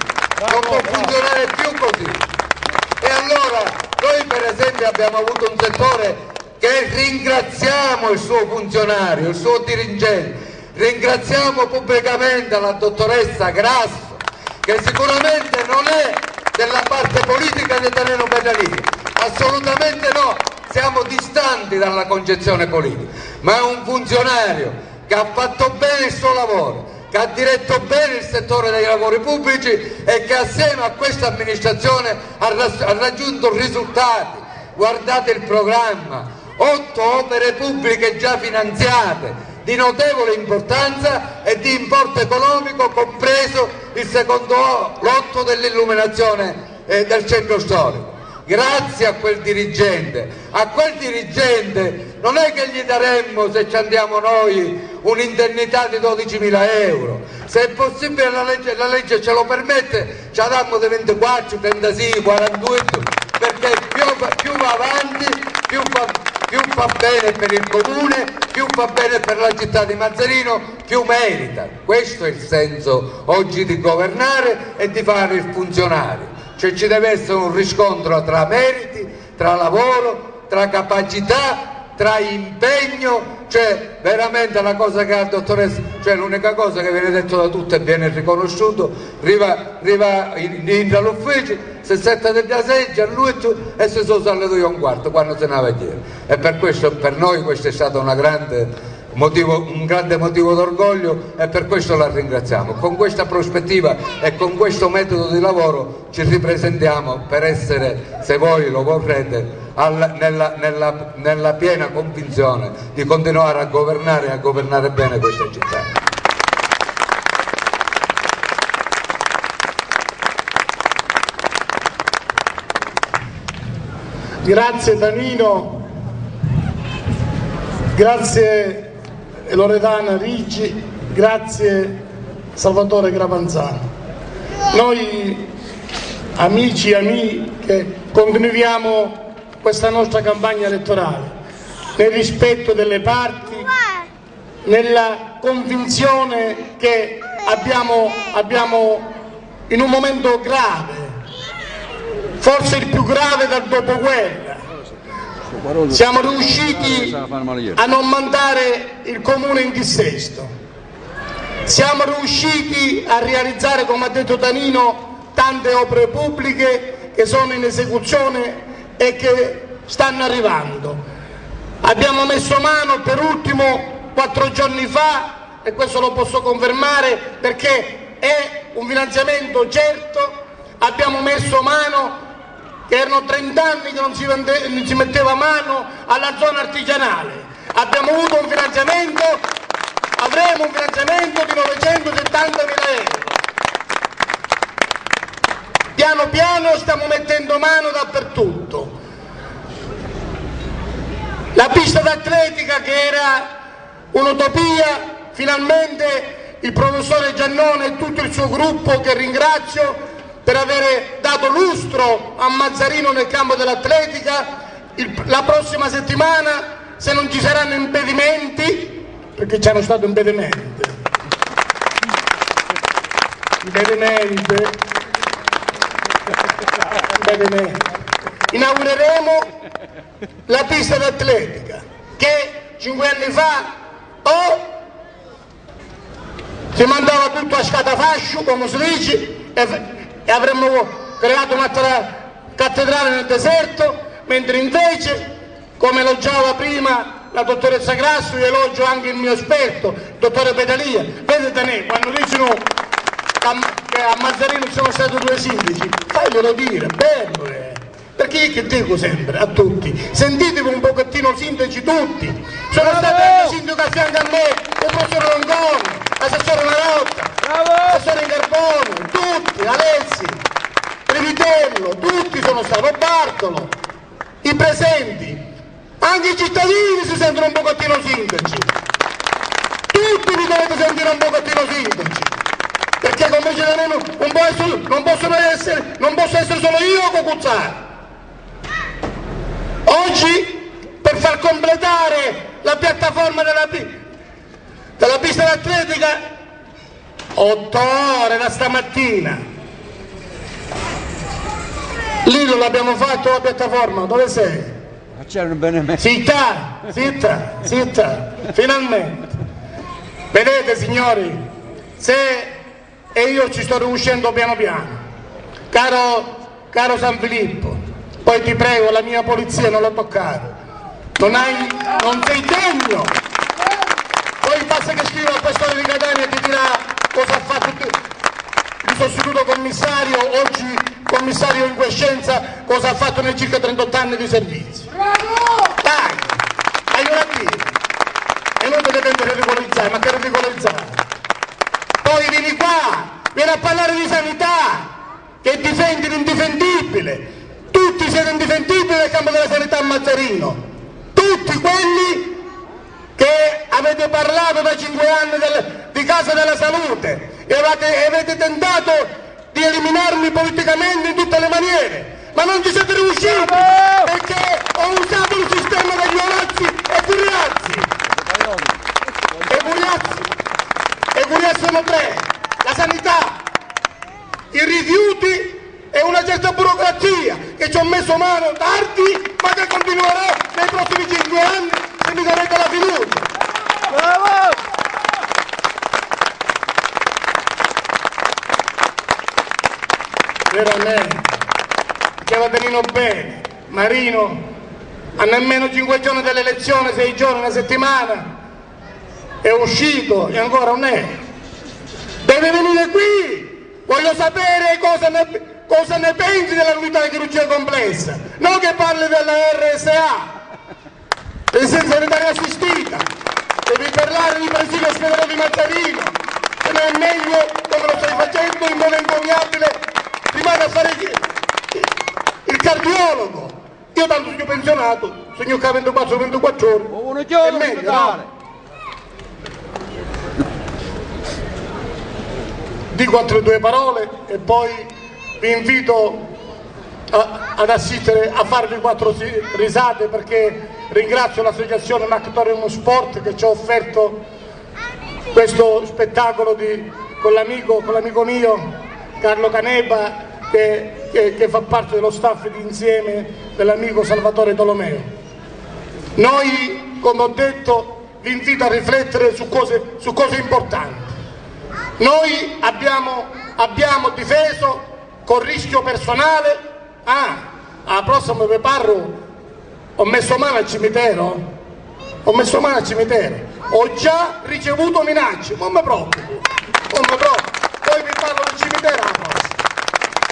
Speaker 4: non può funzionare più così. E allora noi per esempio abbiamo avuto un settore che ringraziamo il suo funzionario, il suo dirigente, ringraziamo pubblicamente la dottoressa Grasso, che sicuramente non è della parte politica di Tanino Pedalini, assolutamente no, siamo distanti dalla concezione politica, ma è un funzionario che ha fatto bene il suo lavoro, che ha diretto bene il settore dei lavori pubblici e che assieme a questa amministrazione ha raggiunto risultati. Guardate il programma, 8 opere pubbliche già finanziate di notevole importanza e di importo economico, compreso il secondo lotto dell'illuminazione del centro storico. Grazie a quel dirigente non è che gli daremmo, se ci andiamo noi, un'indennità di 12.000 euro, se è possibile la legge ce lo permette, ci diamo di 24, 36, 42, perché più va avanti, più fa bene per il comune, più va bene per la città di Mazzarino, più merita. Questo è il senso oggi di governare e di fare il funzionario. Cioè ci deve essere un riscontro tra meriti, tra lavoro, tra capacità, tra impegno, cioè veramente la cosa che la dottoressa, cioè l'unica cosa che viene detto da tutti e viene riconosciuto, entra all'ufficio, si setta della seggia, lui e si sono salito io un quarto quando se ne va ieri. E per questo, per noi questo è stato un grande motivo d'orgoglio e per questo la ringraziamo. Con questa prospettiva e con questo metodo di lavoro ci ripresentiamo per essere, se voi lo vorrete, nella piena convinzione di continuare a governare e a governare bene questa città.
Speaker 1: Grazie Tanino, grazie Loredana Ricci, grazie Salvatore Grapanzano. Noi amici e amiche continuiamo questa nostra campagna elettorale nel rispetto delle parti, nella convinzione che abbiamo in un momento grave, forse il più grave dal dopoguerra. Siamo riusciti a non mandare il comune in dissesto, siamo riusciti a realizzare, come ha detto Tanino, tante opere pubbliche che sono in esecuzione e che stanno arrivando. Abbiamo messo mano per ultimo 4 giorni fa, e questo lo posso confermare perché è un finanziamento certo, abbiamo messo mano, che erano 30 anni che non si metteva mano alla zona artigianale. Abbiamo avuto un finanziamento, avremo un finanziamento di 970.000 euro. Piano piano stiamo mettendo mano dappertutto. La pista d'atletica, che era un'utopia, finalmente il professore Giannone e tutto il suo gruppo, che ringrazio per aver dato lustro a Mazzarino nel campo dell'atletica, la prossima settimana, se non ci saranno impedimenti, perché c'erano stati impedimenti, inaugureremo la pista d'atletica che 5 anni fa si mandava tutto a scatafascio, come si dice, e avremmo creato un'altra cattedrale nel deserto, mentre invece, come elogiava prima la dottoressa Grasso, io elogio anche il mio esperto, il dottore Pedalia. Vedete, quando dicono che a Mazzarino ci sono stati 2 sindaci, faglielo dire, bello è. Perché io che dico sempre a tutti, sentitevi un pochettino sindaci tutti, sono stato il sindaco a fianco a me, il professore Longoni, l'assessore Marotta, l'assessore Carbone, tutti, Alessi, Rivitello, tutti sono stato, Bartolo, i presenti, anche i cittadini si sentono un pochettino sindaci, tutti vi dovete sentire un pochettino sindaci, perché come cittadino non posso essere solo io a Cocuzzaro. Oggi, per far completare la piattaforma della pista atletica, 8 ore da stamattina. Lì non l'abbiamo fatto la piattaforma, dove sei? Zitta, zitta, zitta, finalmente. Vedete signori, e io ci sto riuscendo piano piano. Caro San Filippo, poi ti prego, la mia polizia non la toccare, non sei degno. Poi basta che scriva al questore di Catania e ti dirà cosa ha fatto il sostituto commissario, oggi commissario in quiescenza, cosa ha fatto nei circa 38 anni di servizio. Dai, aiuto a dire. E non deve ridicolizzare, ma che ridicolizzare? Poi vieni qua, vieni a parlare di sanità, che difendi l'indifendibile. Tutti siete indifendibili nel campo della sanità a Mazzarino, tutti quelli che avete parlato da 5 anni di Casa della Salute e avete tentato di eliminarmi politicamente in tutte le maniere, ma non ci siete riusciti perché ho usato il sistema degli Orazzi e Curiazzi. E Curiazzi sono 3, la sanità, i rifiuti e una certa burocrazia che ci ho messo mano tardi, ma che continuerà nei prossimi 5 anni se mi darete la fiducia. Bravo! Veramente, che va benino bene, Marino, a nemmeno 5 giorni dell'elezione, 6 giorni, una settimana, è uscito e ancora non è. Deve venire qui, voglio sapere cosa ne pensi dell'unità di chirurgia complessa, non che parli della RSA, residenza sanitaria assistita, devi parlare di presidio ospedaliero di Mazzarino, se non è meglio come lo stai facendo in modo incomiabile, rimane a fare il cardiologo. Io tanto sono pensionato, sogno che 24 ore, è meglio, no? Dico altre 2 parole e poi vi invito ad assistere, a farvi 4 risate, perché ringrazio l'associazione Mactorium Sport che ci ha offerto questo spettacolo con l'amico mio Carlo Caneba che fa parte dello staff di insieme dell'amico Salvatore Tolomeo. Noi, come ho detto, vi invito a riflettere su cose importanti. Noi abbiamo difeso con rischio personale, alla prossima vi parlo, ho messo mano al cimitero, ho già ricevuto minacce, non mi preoccupo, poi vi parlo del cimitero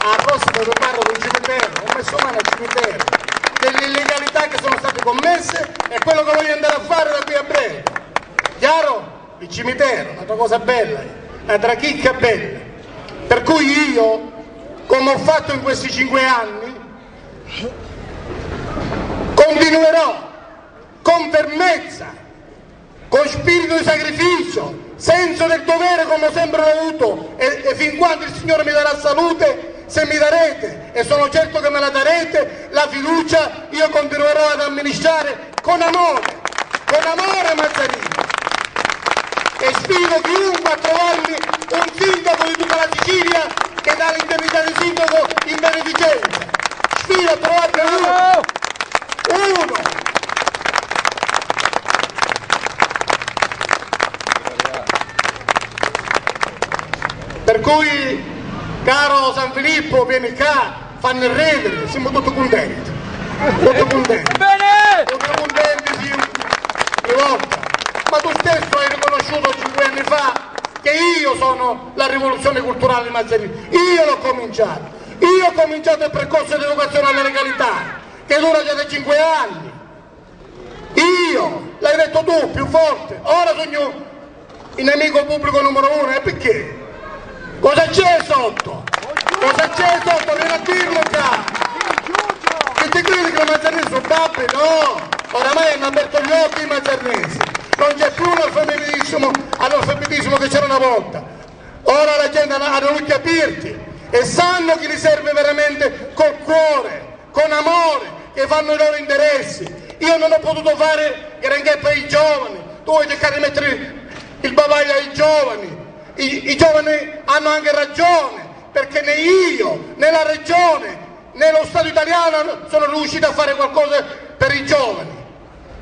Speaker 1: alla prossima vi parlo del cimitero, ho messo mano al cimitero, delle illegalità che sono state commesse e quello che voglio andare a fare da qui a breve, chiaro? Il cimitero, un'altra cosa bella, una trachicca bella, per cui io, come ho fatto in questi 5 anni, continuerò con fermezza, con spirito di sacrificio, senso del dovere come ho sempre avuto e fin quando il Signore mi darà salute, se mi darete, e sono certo che me la darete, la fiducia, io continuerò ad amministrare con amore Mazzarino. E sfido chiunque a trovarmi un sindaco di tutta la Sicilia che dà l'indennità di sindaco in beneficenza. Sfido a trovarne uno. Per cui, caro San Filippo, vieni qua, fanno il redere, siamo tutti contenti. Tutti contenti, sì, una volta. Ma tu stesso hai riconosciuto 5 anni fa che io sono la rivoluzione culturale di Mazzarino, io l'ho cominciato, io ho cominciato il percorso di educazione alla legalità che dura già da 5 anni, io, l'hai detto tu più forte, ora sono il nemico pubblico numero 1, e perché? Cosa c'è sotto? Cosa c'è sotto? Vieni a dirlo qua! Che ti credi che i mazzarnesi sono babbe? No! Oramai hanno aperto gli occhi i mazzarnesi, non c'è più l'analfabetismo che c'era una volta, ora la gente ha gli occhi aperti e sanno chi li serve veramente col cuore, con amore, che fanno i loro interessi. Io non ho potuto fare granché per i giovani, tu vuoi cercare di mettere il bavaglio ai giovani, i giovani hanno anche ragione, perché né io, né la regione, né lo Stato italiano sono riusciti a fare qualcosa per i giovani.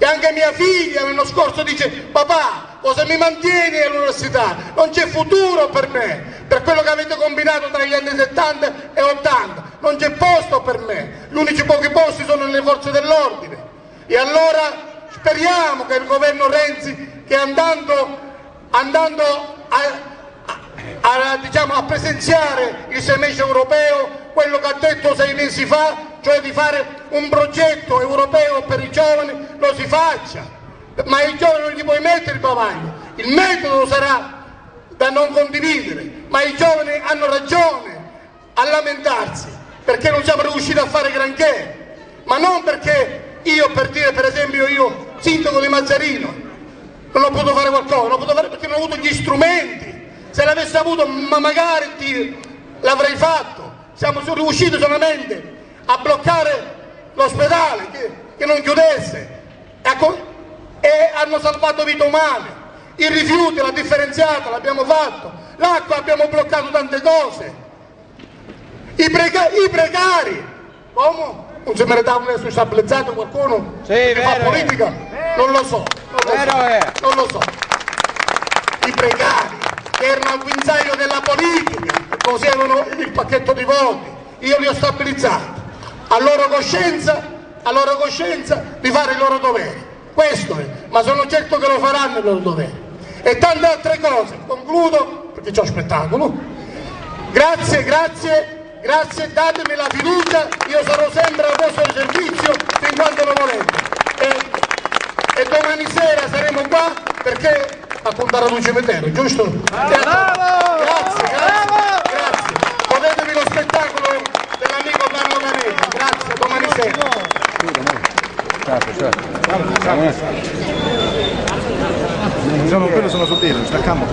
Speaker 1: E anche mia figlia l'anno scorso dice: papà, cosa mi mantieni all'università? Non c'è futuro per me, per quello che avete combinato tra gli anni 70 e 80, non c'è posto per me, gli unici pochi posti sono nelle forze dell'ordine. E allora speriamo che il governo Renzi, che andando a presenziare il semestre europeo, quello che ha detto 6 mesi fa, cioè di fare un progetto europeo per i giovani, lo si faccia, ma ai giovani non gli puoi mettere il bavaglio, il metodo sarà da non condividere, ma i giovani hanno ragione a lamentarsi perché non siamo riusciti a fare granché, ma non perché io, per dire, per esempio, io sindaco di Mazzarino non ho potuto fare qualcosa, non ho potuto fare perché non ho avuto gli strumenti, se l'avessi avuto magari l'avrei fatto. Siamo riusciti solamente a bloccare l'ospedale che non chiudesse e hanno salvato vite umane. I rifiuti, la differenziata l'abbiamo fatto, l'acqua abbiamo bloccato tante cose, i precari, come? Non si meritava un essere stabilizzato qualcuno che fa politica? Non lo so. I precari che erano al guinzaglio della politica, così avevano il pacchetto di voti, io li ho stabilizzati, a loro coscienza di fare i loro doveri, questo è, ma sono certo che lo faranno il loro dovere. E tante altre cose, concludo perché c'ho spettacolo, grazie, datemi la fiducia, io sarò sempre al vostro servizio fin quando lo volete e domani sera saremo qua perché a puntare ad un cimitero, giusto? Grazie, godetevi lo spettacolo dell'amico Carlo Caneta, grazie, domani sera.
Speaker 5: Quello sono sul tiro, staccamo.